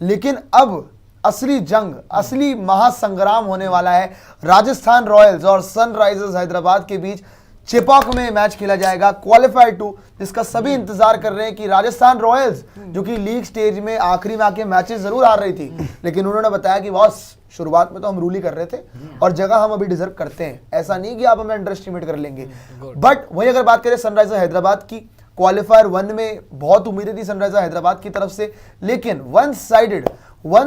लेकिन अब असली जंग, असली महासंग्राम होने वाला है राजस्थान रॉयल्स और सनराइजर्स हैदराबाद के बीच। चेपॉक में मैच खेला जाएगा क्वालिफाई 2, जिसका सभी इंतजार कर रहे हैं कि राजस्थान रॉयल्स जो कि लीग स्टेज में आखिरी में आके मैचेस जरूर हार रही थी, लेकिन उन्होंने बताया कि बॉस शुरुआत में तो हम रूल ही कर रहे थे और जगह हम अभी डिजर्व करते हैं, ऐसा नहीं कि आप हमें अंडर एस्टिमेट कर लेंगे। बट वही अगर बात करें सनराइजर हैदराबाद की, क्वालिफायर 1 में बहुत उम्मीदें थी सनराइजर हैदराबाद की तरफ से, लेकिन वन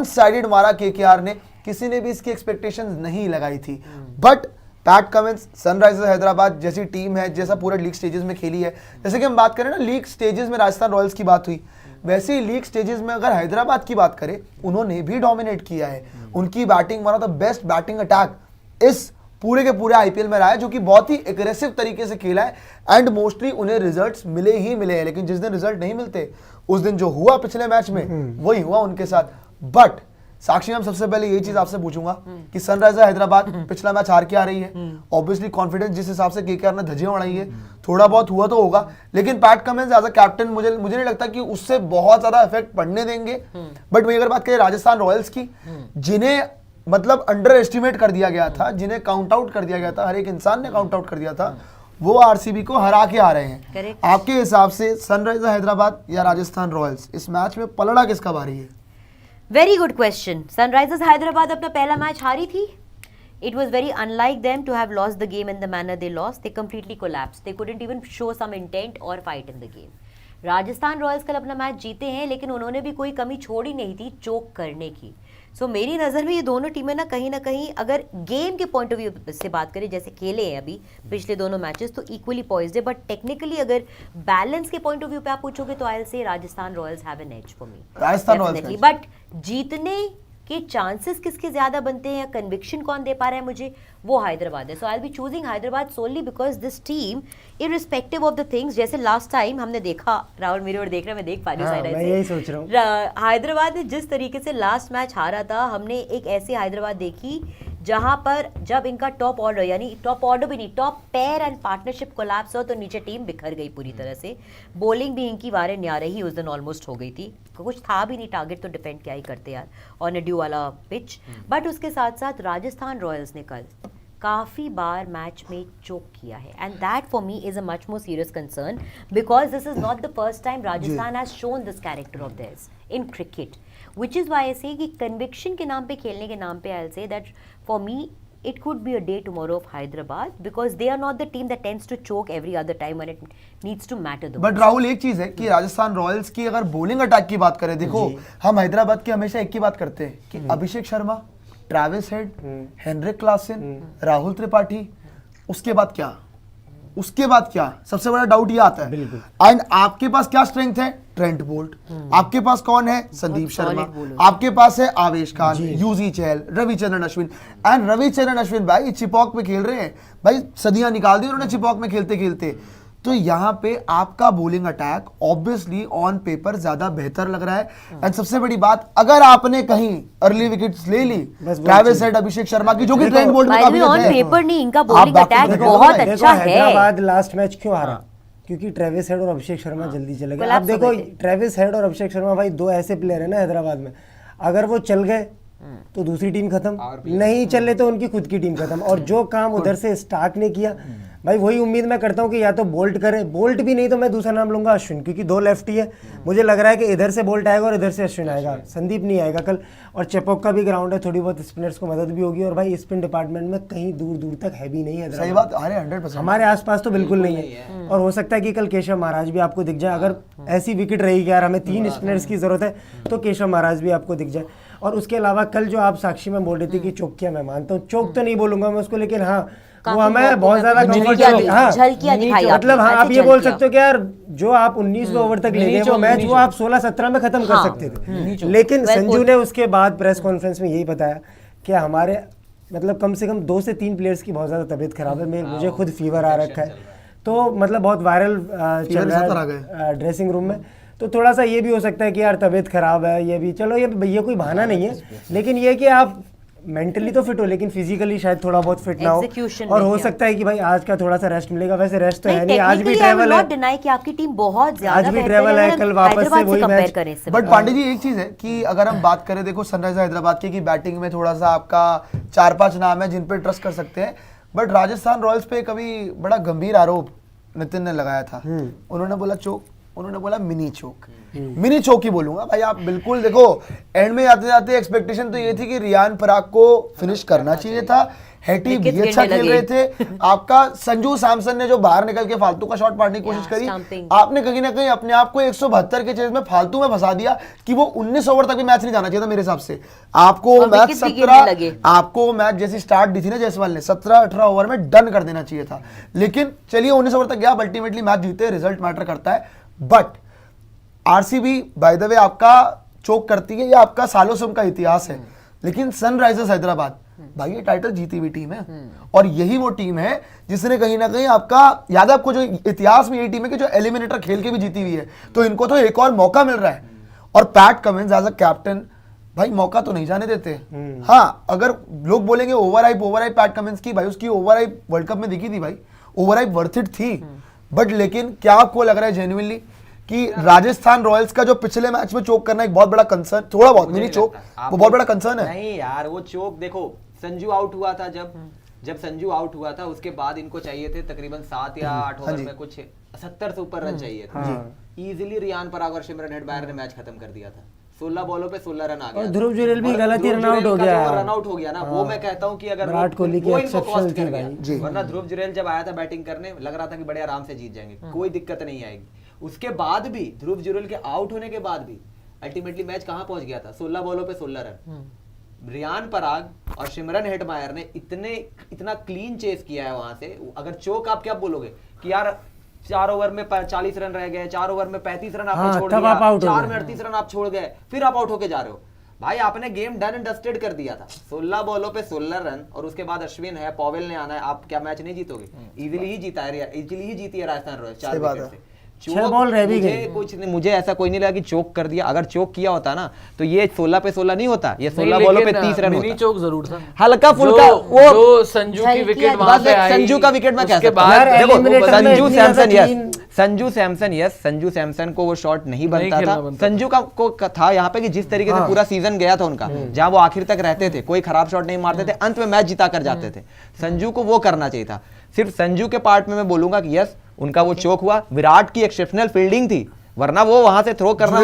साइडेड मारा केकेआर ने, किसी ने भी इसकी एक्सपेक्टेशंस नहीं लगाई थी। But PAT Cummins, Sunrisers Hyderabad जैसी टीम है, जैसा पूरे लीग स्टेजेस में खेली है, जैसे कि हम बात करें ना लीग स्टेजेस में राजस्थान रॉयल्स की बात हुई, वैसे ही लीग स्टेजेस में अगर हैदराबाद की बात करें, उन्होंने भी डोमिनेट किया है। उनकी batting one of the best batting attack इस पूरे के पूरे आईपीएल में रहा है, जो कि बहुत ही एग्रेसिव तरीके से खेला है एंड मोस्टली उन्हें रिजल्ट्स मिले ही मिले हैं। लेकिन जिस दिन रिजल्ट नहीं मिलते, उस दिन जो हुआ पिछले मैच में वही हुआ उनके साथ। बट साक्षी, हम सबसे पहले यही चीज आपसे पूछूंगा कि सनराइजर हैदराबाद पिछला मैच हार के आ रही है, ऑब्वियसली कॉन्फिडेंस जिस हिसाब से केकेआर ने धज्जियां उड़ाई है, थोड़ा बहुत हुआ तो होगा, लेकिन Pat Cummins as a captain मुझे नहीं लगता कि उससे बहुत ज्यादा इफेक्ट पड़ने देंगे। बट वही अगर बात करें राजस्थान रॉयल्स की, जिन्हें मतलब अंडर एस्टिमेट कर दिया गया था, जिन्हें काउंट आउट कर दिया गया था, हर एक इंसान ने काउंट आउट कर दिया था, वो आरसीबी को हरा के आ रहे हैं। Correct. आपके हिसाब से सनराइजर हैदराबाद या राजस्थान रॉयल्स, इस मैच में पलड़ा किसका भारी है? Very good question. Sunrisers Hyderabad अपना पहला मैच हारी थी। It was very unlike them to have lost the game in the manner they lost. They completely collapsed. They couldn't even show some intent or fight in the game. Rajasthan Royals कल अपना match जीते हैं, लेकिन उन्होंने भी कोई कमी छोड़ी नहीं थी चोक करने की। सो मेरी नज़र में ये दोनों टीमें ना कहीं अगर गेम के पॉइंट ऑफ व्यू से बात करें, जैसे खेले हैं अभी पिछले दोनों मैचेस, तो इक्वली पॉइज्ड है। बट टेक्निकली अगर बैलेंस के पॉइंट ऑफ व्यू पे आप पूछोगे तो I will say Rajasthan Royals have an edge for me, Rajasthan Royals. But जीतने के चांसेस किसके ज्यादा बनते हैं या कन्विक्शन कौन दे पा रहा है मुझे, वो हैदराबाद है। So I will be choosing Hyderabad solely because this team irrespective of the things, जैसे लास्ट टाइम हमने देखा, राहुल मेरे और देख रहा है, मैं देख पा रही हूँ मैं यही सोच रहा हूँ, हैदराबाद ने जिस तरीके से लास्ट मैच हारा था, हमने एक ऐसी हैदराबाद देखी जहां पर जब इनका टॉप ऑर्डर, यानी टॉप ऑर्डर भी नहीं, top pair and partnership collapse हो, तो नीचे टीम बिखर गई पूरी तरह से। बॉलिंग भी इनकी वारे न्यारे ही उस दिन ऑलमोस्ट हो गई थी, कुछ था भी नहीं, टारगेट तो डिफेंड क्या ही करते यार ऑन ए ड्यू वाला पिच। बट उसके साथ साथ राजस्थान रॉयल्स ने कल काफ़ी बार मैच में चोक किया है, and that for me is a much more serious concern, because this is not the first time Rajasthan has shown this character of this in cricket, which is why I say कि conviction के नाम पे, खेलने के नाम पे, आई will say that for me it could be a day tomorrow of Hyderabad, because they are not the team that tends to choke every other time when it needs to matter the most. But Rahul, एक चीज है कि Rajasthan Royals की अगर bowling attack की बात करें, देखो हम हैदराबाद की हमेशा एक ही बात करते हैं कि Abhishek Sharma, Travis Head, Heinrich Klaasen, Rahul Tripathi, उसके बाद क्या, सबसे बड़ा डाउट ये आता है। एंड आपके पास क्या स्ट्रेंथ है? Trent Boult. आपके पास कौन है? संदीप शर्मा। आपके पास है आवेश खान, यूजी चहल, रविचंद्रन अश्विन। एंड रविचंद्रन अश्विन भाई चिपॉक में खेल रहे हैं, भाई सदियां निकाल दी उन्होंने चिपॉक में खेलते खेलते। तो यहाँ पे आपका bowling attack obviously on paper ज्यादा बेहतर लग रहा है। एंड सबसे बड़ी बात, अगर आपने कहीं अर्ली विकेट्स ले ली ट्रेविस हेड, अभिषेक शर्मा की, जो कि ट्रेंट बोल्ट में काफी ऑन पेपर नहीं, इनका बॉलिंग अटैक बहुत अच्छा है। हैदराबाद लास्ट मैच क्यों हारा? क्योंकि ट्रेविस हेड और अभिषेक शर्मा जल्दी चले गए। आप देखो ट्रेविस हेड और अभिषेक शर्मा भाई दो ऐसे प्लेयर है ना हैदराबाद में, अगर वो चल गए तो दूसरी टीम खत्म, नहीं चले तो उनकी खुद की टीम खत्म। और जो काम उधर से स्टार्क ने किया भाई, वही उम्मीद मैं करता हूँ कि या तो बोल्ट करे, बोल्ट भी नहीं तो मैं दूसरा नाम लूंगा अश्विन, क्योंकि दो लेफ्टी है। मुझे लग रहा है कि इधर से बोल्ट आएगा और इधर से अश्विन आएगा, संदीप नहीं आएगा कल। और चेपॉक का भी ग्राउंड है, थोड़ी बहुत स्पिनर्स को मदद भी होगी। और भाई स्पिन डिपार्टमेंट में कहीं दूर दूर तक है भी नहीं है, सही बात, अरे 100% हमारे आसपास तो बिल्कुल नहीं है। और हो सकता है कि कल केशव महाराज भी आपको दिख जाए, अगर ऐसी विकेट रहेगी यार हमें 3 स्पिनर्स की जरूरत है, तो केशव महाराज भी आपको दिख जाए। और उसके अलावा कल जो आप साक्षी में बोल रही थी कि चौक किया, मैं मानता हूँ, चौक तो नहीं बोलूंगा मैं उसको, लेकिन हाँ वो हमें बहुत ज्यादा मतलब हाँ आप ये बोल सकते हो कि यार जो आप 19वें ओवर तक ले गए वो मैच, वो आप 16-17 में खत्म कर सकते थे। लेकिन संजू ने उसके बाद प्रेस कॉन्फ्रेंस में यही बताया कि हमारे मतलब कम से कम 2 से 3 प्लेयर्स की बहुत ज्यादा तबीयत खराब है, मुझे खुद फीवर आ रखा है, तो मतलब बहुत वायरल चल रहा है ड्रेसिंग रूम में। तो थोड़ा सा ये भी हो सकता है कि यार तबीयत खराब है, ये भी चलो ये कोई बहाना नहीं है, लेकिन ये कि आप मेंटली तो फिट हो लेकिन फिजिकली शायद थोड़ा बहुत फिट ना हो, Execution और नहीं हो किया। सकता है कि भाई आज का थोड़ा सा रेस्ट मिलेगा। वैसे रेस्ट तो है नहीं, नहीं, आज भी technically I will ट्रैवल है, not deny कि आपकी टीम बहुत ज्यादा आज भी बेहतर ट्रैवल है, अगर हम कल वापस से हैदराबाद वही compare मैच। करें इससे बट पहले। पांडे जी एक चीज है कि अगर हम बात करें, देखो सनराइजर हैदराबाद की बैटिंग में थोड़ा सा आपका 4-5 नाम है जिन पे ट्रस्ट कर सकते हैं, बट राजस्थान रॉयल्स पे कभी बड़ा गंभीर आरोप नितिन ने लगाया था। उन्होंने बोला चोक, उन्होंने बोला मिनी चोक, मिनी चोक ही बोलूंगा भाई। आप बिल्कुल देखो एंड में जाते जाते एक्सपेक्टेशन तो ये थी कि रियान पराग को फिनिश करना चाहिए था, हेटी भी Wickets अच्छा गिरने खेल लगे। रहे थे। आपका संजू सैमसन ने जो बाहर निकल के फालतू का शॉट मारने की कोशिश करी, stumping। आपने कहीं ना कहीं अपने आप को 172 के चेज में फालतू में फंसा दिया कि वो 19 ओवर तक भी मैच नहीं जाना चाहिए था मेरे हिसाब से। आपको और मैच wickets भी गिरने लगे। आपको मैच जैसी स्टार्ट दी थी ना जायसवाल ने 17-18 ओवर में डन कर देना चाहिए था, लेकिन चलिए 19 ओवर तक गया, अल्टीमेटली मैच जीते, रिजल्ट मैटर करता है। But RCB by the way आपका चोक करती है, ये आपका सालों से उनका इतिहास है, लेकिन सनराइजर्स हैदराबाद भाई ये टाइटल जीती हुई टीम है, और यही वो टीम है जिसने कहीं ना कहीं आपका याद है आपको जो इतिहास में यही टीम है कि जो एलिमिनेटर खेल के भी जीती हुई है, तो इनको तो एक और मौका मिल रहा है। और Pat Cummins as a captain भाई मौका तो नहीं जाने देते। हाँ, अगर लोग बोलेंगे ओवर हाइप पैट कमिंस की, भाई उसकी ओवर हाइप वर्ल्ड कप में दिखी थी भाई, ओवर हाइप वर्थ इट थी। बट लेकिन क्या आपको लग रहा है जेन्युइनली कि राजस्थान रॉयल्स का जो पिछले मैच में चोक करना एक बहुत बड़ा कंसर्न, थोड़ा बहुत मिनी चोक, वो बहुत बड़ा कंसर्न है? नहीं यार, वो चोक देखो, संजू आउट हुआ था जब संजू आउट हुआ था उसके बाद इनको चाहिए थे तकरीबन 7 या 8 ओवर में कुछ 70 से ऊपर रन चाहिए थे। इजीली रियान पराग और सिमरन हेटमायर ने मैच खत्म कर दिया था। 16 बॉलों पे 16 रन आ गया। और ध्रुव जुरेल भी और गलत ही ध्रुव रन आउट हो जुरेल का गया। जो रन आउट हो गया ना, वो मैं कहता हूं कि अगर विराट कोहली की वो इनको exceptional cost कर थी गया। भाई। वरना ध्रुव जुरेल जब आया था बैटिंग करने, लग रहा था कि बड़े आराम से जीत जाएंगे, कोई दिक्कत नहीं आएगी। उसके बाद भी ध्रुव जुरेल के आउट होने के बाद भी अल्टीमेटली मैच कहां पहुंच गया था? 16 बॉलों पे 16 रन। रियान पराग और सिमरन हेटमायर ने इतना क्लीन चेस किया है वहां से। अगर चोक आप क्या बोलोगे कि यार 4 ओवर में 40 रन रह गए, 4 ओवर में 35 रन आपने हाँ, छोड़ तब दिया, आप out हो 4 गए। में 38 रन आप छोड़ गए, फिर आप आउट होके जा रहे हो। भाई आपने गेम डन एंड डस्टेड कर दिया था। 16 बॉलों पे 16 रन, और उसके बाद अश्विन है, पॉवेल ने आना है, आप क्या मैच नहीं जीतोगे? इजीली ही जीता है, इजीली ही जीती है राजस्थान रॉयल्स 4 विकेट से। 6 बॉल रह भी गई। मुझे ऐसा कोई नहीं लगा कि चोक कर दिया। अगर चोक किया होता ना तो ये 16 पे 16 नहीं होता, ये 16 बॉलों पे 30 रन मिनी होता। चोक जरूर था, हल्का फुल्का जो संजू की विकेट वहां बस पे आई, संजू का विकेट मैं कह उसके सकता हूं। बाद यार, देखो, eliminator में संजू इतनी ज्यादा सैमसन यस, clean- संजू सैमसन को वो शॉट नहीं बनता खेलना था। बनता संजू का को था यहाँ पे कि जिस तरीके से पूरा सीजन गया था उनका, जहां वो आखिर तक रहते थे, कोई खराब शॉट नहीं मारते थे, अंत में मैच जिता कर जाते थे। संजू को वो करना चाहिए था। सिर्फ संजू के पार्ट में मैं बोलूंगा कि यस, उनका वो चोक हुआ। विराट की एक्सेप्शनल फील्डिंग थी, वरना वो वहां से थ्रो करना,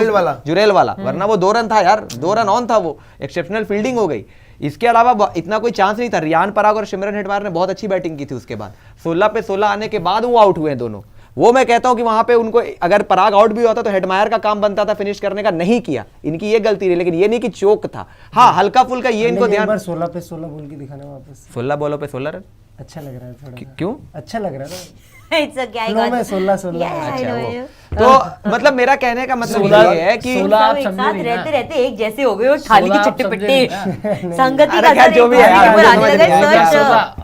जुरेल वाला वरना वो 2 रन था यार, 2 रन ऑन था, वो एक्सेप्शनल फील्डिंग हो गई। इसके अलावा इतना कोई चांस नहीं था। रियान पराग और सिमरन हेटमायर ने बहुत अच्छी बैटिंग की थी। उसके बाद 16 पे 16 आने के बाद वो आउट हुए हैं दोनों। वो मैं कहता हूं कि वहां पे उनको, अगर पराग आउट भी होता तो हेटमायर का काम बनता था फिनिश करने का, नहीं किया, इनकी ये गलती रही। लेकिन ये नहीं कि चोक था। हाँ, हल्का फुल्का ये इनको ध्यान। 16 पे 16 बोल के दिखाना वापस। 16 बॉलों पे 16 रन अच्छा लग रहा है थोड़ा। क्यों? अच्छा लग रहा है It's a guy Flow got- में 16-16 Yes, I अच्छा, know वो। you. तो मतलब मेरा कहने का मतलब ये है कि 16 सब आप एक समझे साथ नहीं ना। रहते रहते एक जैसे हो गए, और थाली 16 की आप चट्टी समझे पिट्टी नहीं संगति अरे का खैर, असर जो एक भी है यार, दूसरे मुझे पर आने समझ लगा, नहीं आया। search,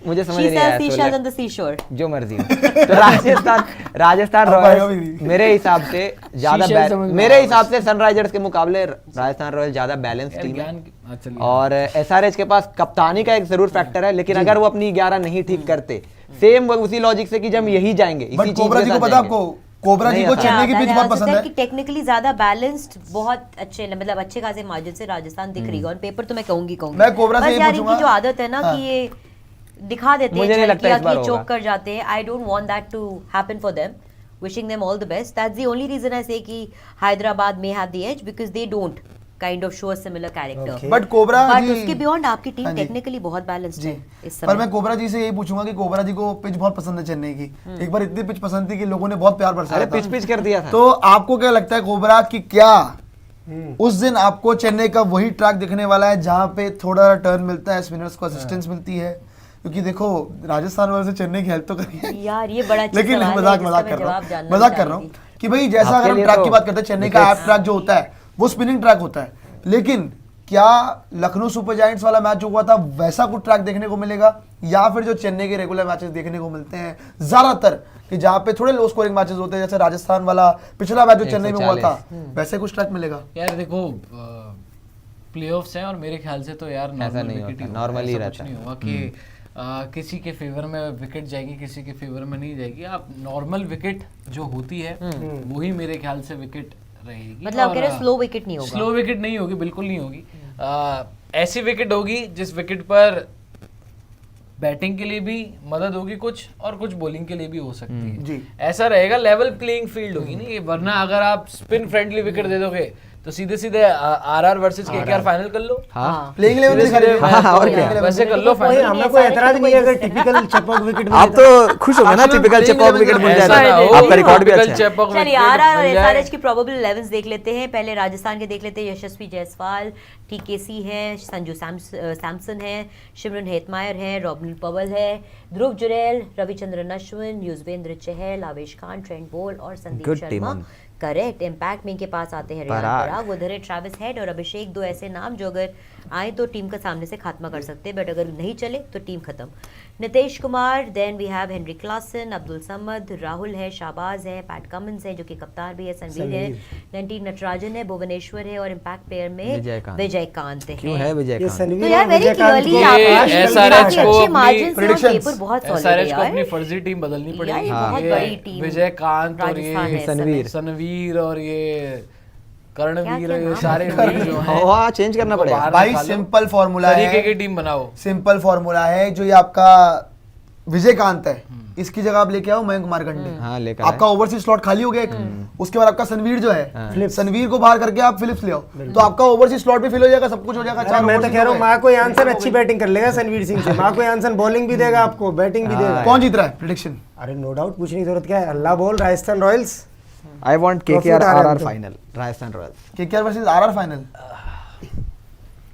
मुझे समझ she नहीं says आया। seashells on the seashore. जो मर्जी हो। तो राजस्थान रॉयल्स मेरे हिसाब से शीशे समझ में मेरे आया हिसाब से सनराइजर्स के मुकाबले राजस्थान रॉयल्स ज्यादा बैलेंस टीम है। ज्ञान चलिए। और एसआरएच के पास कप्तानी का एक जरूर फैक्टर है, लेकिन अगर वो अपनी 11 नहीं ठीक करते, सेम उसी लॉजिक से कि जब यही जाएंगे, इसी बट चीज कोबरा के जी साथ को पता जाएंगे। आपको, कोबरा जी नहीं को आता। चेन्नई की पिच बहुत पसंद है। कि टेक्निकली ज्यादा बैलेंस्ड, बहुत अच्छे, मतलब अच्छे खासे मार्जिन से राजस्थान दिख रही है ऑन पेपर, तो मैं कहूंगी मैं कोबरा से बस ये यार पूछूंगा। इनकी जो आदत है ना हाँ। कि ये दिखा देते मुझे नहीं हैं लगता इस बार कि होगा। चोक कर जाते हैं। I don't want that to happen for them, wishing them all the best. That's the only reason I say कि Hyderabad may have the edge because they don't kind of show a similar character. Okay. But कोबरा but जी, उसके beyond आपकी हाँ team जी। Technically बहुत balanced जी, है इस पर समय। मैं कोबरा जी से यही पूछूंगा कि कोबरा जी को पिच बहुत पसंद है चेन्नई की। एक बार इतनी पिच पसंद थी कि लोगों ने बहुत प्यार बरसाया अरे पिच था। पिच कर दिया था। तो आपको क्या लगता है कोबरा की क्या उस दिन आपको चेन्नई का वही ट्रैक दिखने वाला है जहां पे थोड़ा टर्न मिलता है, स्पिनर्स को असिस्टेंस मिलती है? क्योंकि देखो राजस्थान वाले से चेन्नई की हेल्प तो करी है। यार ये बड़ा अच्छा लेकिन सवाल है, मजाक जिसका मजाक मैं कर रहा जवाब हूँ, जानना मजाक कर चाह रहा रही हूँ थी। कि भाई जैसा आपके अगर हम लिए ट्रैक तो की बात करते हैं, चेन्नई का ऐप ट्रैक जो होता है वो स्पिनिंग ट्रैक होता है, लेकिन क्या लखनऊ सुपर जायंट्स वाला मैच जो हुआ था वैसा कुछ ट्रैक देखने को मिलेगा, या फिर जो चेन्नई के रेगुलर मैचेस देखने को मिलते हैं ज्यादातर कि जहां पे थोड़े लो स्कोरिंग मैचेस होते हैं, जैसे राजस्थान वाला पिछला मैच जो चेन्नई में हुआ था, वैसे कुछ ट्रैक मिलेगा? यार देखो, प्लेऑफ्स हैं और मेरे ख्याल से तो यार ऐसा नहीं विकेट होता, नॉर्मली ऐसा रहता कुछ है। नहीं होगा कि किसी के फेवर में विकेट जाएगी, किसी के फेवर में नहीं जाएगी। आप नॉर्मल विकेट जो होती है वही मेरे ख्याल से विकेट रहेगी। मतलब आप कह रहे हो स्लो विकेट नहीं होगा? स्लो विकेट नहीं होगी, बिल्कुल नहीं होगी। ऐसी विकेट होगी जिस विकेट पर बैटिंग के लिए भी मदद होगी कुछ और कुछ बॉलिंग के लिए भी हो सकती है। जी। ऐसा रहेगा, लेवल प्लेइंग फील्ड होगी नहीं, वरना अगर आप स्पिन फ्रेंडली विकेट दे दोगे तो सीधे सीधे आरआर वर्सेस केकेआर फाइनल कर लो। हाँ प्लेइंग 11 दिखा रही है। हाँ, और क्या? वैसे कर लो कोई फाइनल। हमें कोई एतराज नहीं है अगर टिपिकल चेपॉक विकेट आप तो खुश हो गए ना, टिपिकल चेपॉक विकेट मिल ऐसा जाएगा, ना हो, आपका रिकॉर्ड भी typical अच्छा है। चेपॉक चलिए विकेट आरआर और मिल जाए। एसआरएच की प्रोबेबल 11 देख लेते हैं। पहले राजस्थान के देख लेते हैं। यशस्वी जायसवाल, टीकेसी है, संजू सैमसन है, शिमरन हेतमायर है, रॉबिन पवल है, ध्रुव जुरैल, रविचंद्रन अश्विन, युजवेंद्र चहल, आवेश खान, ट्रेंट बोल और Sandeep Good team Sharma. on. Correct. Impact में इनके पास आते हैं रियान पराग, उधर है ट्रेविस हेड और अभिषेक। दो ऐसे नाम जो अगर आए तो टीम का सामने से खात्मा कर सकते हैं, बट अगर नहीं चले तो टीम खत्म। Nitish Kumar, then we have Heinrich Klaasen, Abdul Samad, Rahul है, शाहबाज है, पैट कमिंस है जो कि कप्तान भी है, संवीर है, देन टी नटराजन है, भुवनेश्वर है और इम्पैक्ट प्लेयर में विजयकांत। विजयकांत है। क्यों है विजय ये खान? तो सनवीर यार और वेरी विजयकांत क्लियरली को ये आप SRH को अच्छे अपनी मार्जिन से predictions, पेपर बहुत सॉलिड एसआरएच है को अपनी यार। फर्जी टीम बदलनी यार, पड़ेगी। ये बहुत ये बड़ी टीम विजयकांत और राजस्थान है ये इस समय। सनवीर। सनवीर और ये कर्णवीर, क्या ये नाम सारे है? वीर जो हैं हाँ, चेंज करना पड़ेगा। बाहर भाई निकालो। सिंपल फॉर्मूला तरीके की है, टीम बनाओ। सिंपल फॉर्मूला है। जो ये आपका विजयकांत है, इसकी जगह आप लेके आओ मयंक मार्कंडे। हाँ, लेकर आपका ओवरसीज स्लॉट खाली हो गया एक। उसके बाद आपका सनवीर जो है, सनवीर को बाहर करके आप फिलिप्स ले आओ, तो आपका ओवरसीज स्लॉट भी फिल हो जाएगा, सब कुछ हो जाएगा। अरे मैं तो कह रहा हूँ मार्को यानसन अच्छी बैटिंग कर लेगा सनवीर सिंह से। मार्को यानसन बॉलिंग भी देगा आपको, बैटिंग भी देगा। कौन जीत रहा है प्रेडिक्शन? अरे नो डाउट, पूछने की जरूरत क्या है। अल्लाह बोल Rajasthan Royals. I want Profit KKR आ रहा है आरआर अब तो। Final, Rajasthan Royals. KKR versus RR final.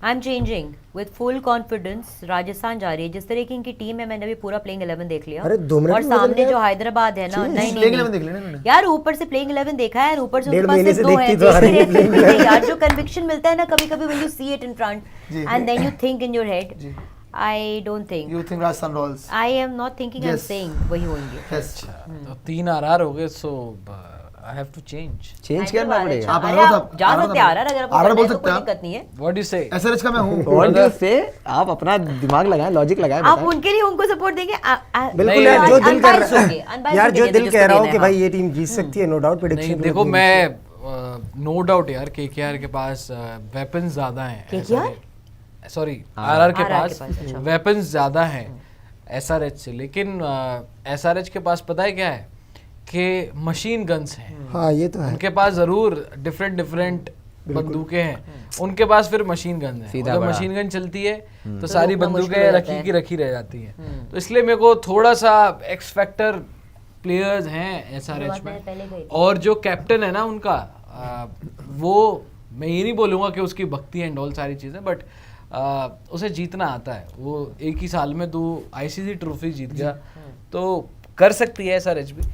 I am changing with full confidence. Rajasthan जा रही है। जिस तरह की इनकी टीम है, मैंने अभी पूरा प्लेइंग 11 देख लिया। अरे 2 मिनट और में बदल सामने गया। जो हैदराबाद है ना, नहीं प्लेइंग 11 नहीं देख लेना इन्होंने। यार, ऊपर से प्लेइंग 11 देखा है यार, ऊपर से उनके 1.5 पास महीने सिर्फ से 2 है। देखती तो आ रही है देखते playing रहते हैं यार, जो कन्विक्शन मिलता है ना कभी कभी, when you see it in front जी। and then you think in your head, I don't think. You think Rajasthan Royals? I am not thinking, I'm Yes. saying वही होंगे। यस। तो 3 आरआर हो गए, so I have to change. Change करना पड़ेगा। आप अरे आरआर आप जा सकते हैं आरआर, अगर आपको आरआर करना बोल है तो सकते कोई हैं आप। दिक्कत नहीं है। व्हाट यू से? एसआरएच का मैं हूं। What do you say? आप अपना दिमाग लगाएं, लॉजिक लगाएं, आप बताएं। उनके लिए उनको सपोर्ट देंगे। बिल्कुल यार, जो दिल कर रहा है यार, जो दिल कह रहा हो कि भाई ये टीम जीत सकती है, नो डाउट नहीं, प्रेडिक्शन। देखो मैं नो डाउट यार केकेआर के पास वेपन्स ज्यादा हैं। KKR? सॉरी, आरआर के RR के पास पास, अच्छा। वेपन्स ज्यादा हैं एसआरएच से, लेकिन एसआरएच के पास पता है क्या है कि मशीन गन्स हैं। हाँ ये तो है। उनके पास जरूर डिफरेंट बंदूकें हैं, उनके पास फिर मशीन गन है। सीधा जब बड़ा। मशीन गन चलती है तो तो सारी रोकना मुश्किल बंदूकें हो जाता रखी है। की रखी रह जाती हैं। तो इसलिए मेरे को थोड़ा सा एक्स फैक्टर प्लेयर्स हैं एसआरएच में। पहले गई थी। और जो कैप्टन है ना उनका, वो मैं ये नहीं बोलूँगा कि उसकी भक्ति एंड ऑल सारी चीज़ें, बट उसे जीतना आता है। वो एक ही साल में 2 आईसीसी ट्रॉफी जीत गया, तो कर सकती है एसआरएच भी।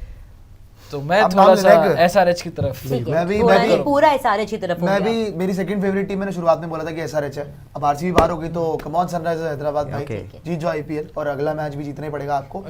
तो मैं अब थोड़ा नाम सा लेना है एसआरएच की तरफ। ठीक मैं है, भी- थोड़ा मैं भी- नहीं, पूरा एसआरएच की तरफ हो मैं गया। भी, मेरी सेकंड फेवरेट टीम मैंने शुरुआत में बोला था कि एसआरएच है। अब आरसीबी बाहर हो गई तो कम ऑन सनराइजर्स हैदराबाद भाई, Okay. जीत जो आईपीएल, और अगला मैच भी जीतना ही पड़ेगा आपको।